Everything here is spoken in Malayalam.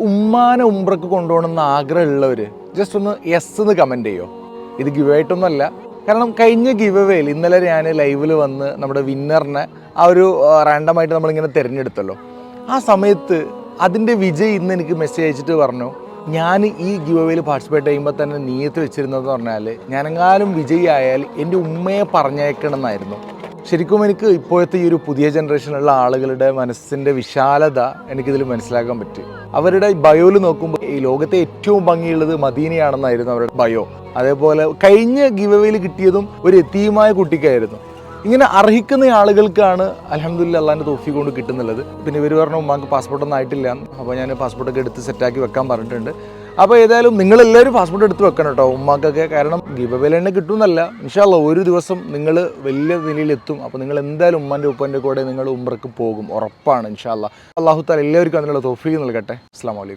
ഉമ്മാനെ ഉംറക്ക് കൊണ്ടുപോകണമെന്ന് ആഗ്രഹമുള്ളവർ ജസ്റ്റ് ഒന്ന് യെസ് എന്ന് കമൻറ്റ് ചെയ്യോ. ഇത് ഗിവ് ആയിട്ടൊന്നുമല്ല. കാരണം കഴിഞ്ഞ ഗിവ് അവേയിൽ ഇന്നലെ ഞാൻ ലൈവിൽ വന്ന് നമ്മുടെ വിന്നറിനെ ആ ഒരു റാൻഡമായിട്ട് നമ്മളിങ്ങനെ തിരഞ്ഞെടുത്തല്ലോ. ആ സമയത്ത് അതിൻ്റെ വിജയ് ഇന്ന് എനിക്ക് മെസ്സേജ് അയച്ചിട്ട് പറഞ്ഞു, ഞാൻ ഈ ഗിവ് അവേയിൽ പാർട്ടിസിപ്പേറ്റ് ചെയ്യുമ്പോൾ തന്നെ നീയത്ത് വെച്ചിരുന്നതെന്ന് പറഞ്ഞാൽ ഞാനെങ്ങാനും വിജയ് ആയാൽ എൻ്റെ ഉമ്മയെ പറഞ്ഞേക്കണം എന്നായിരുന്നു. ശരിക്കും എനിക്ക് ഇപ്പോഴത്തെ ഈ ഒരു പുതിയ ജനറേഷനിലുള്ള ആളുകളുടെ മനസ്സിൻ്റെ വിശാലത എനിക്കിതിൽ മനസ്സിലാക്കാൻ പറ്റി. അവരുടെ ബയോയിൽ നോക്കുമ്പോൾ ഈ ലോകത്തെ ഏറ്റവും ഭംഗിയുള്ളത് മദീനയാണെന്നായിരുന്നു അവരുടെ ബയോ. അതേപോലെ കഴിഞ്ഞ ഗിവ് അവേയിൽ കിട്ടിയതും ഒരു യതീമായ കുട്ടിക്കായിരുന്നു. ഇങ്ങനെ അർഹിക്കുന്ന ആളുകൾക്കാണ് അൽഹംദുലില്ലാഹ് അള്ളാഹിൻ്റെ തൗഫീഖ് കൊണ്ട് കിട്ടുന്നുള്ളത്. പിന്നെ ഇവർ പറഞ്ഞു ഉമ്മാക്ക് പാസ്പോർട്ടൊന്നും ആയിട്ടില്ല, അപ്പോൾ ഞാൻ പാസ്പോർട്ടൊക്കെ എടുത്ത് സെറ്റാക്കി വെക്കാൻ പറഞ്ഞിട്ടുണ്ട്. അപ്പോൾ ഏതായാലും നിങ്ങളെല്ലാവരും പാസ്പോർട്ട് എടുത്ത് വെക്കണം കേട്ടോ ഉമ്മാക്കൊക്കെ. കാരണം ഗിവ് അവേയിൽ തന്നെ കിട്ടുമെന്നല്ല, ഇൻഷാ അല്ലാഹ് ഒരു ദിവസം നിങ്ങൾ വലിയ നിലയിലെത്തും. അപ്പോൾ നിങ്ങൾ എന്തായാലും ഉമ്മാൻ്റെ ഉപ്പാൻ്റെ കൂടെ നിങ്ങൾ ഉംറക്ക് പോകും, ഉറപ്പാണ് ഇൻഷാ അല്ലാഹ്. അല്ലാഹു തആല എല്ലാവർക്കും അതിനുള്ള തൗഫീഖ് നൽകട്ടെ. അസ്സലാമു അലൈക്കും.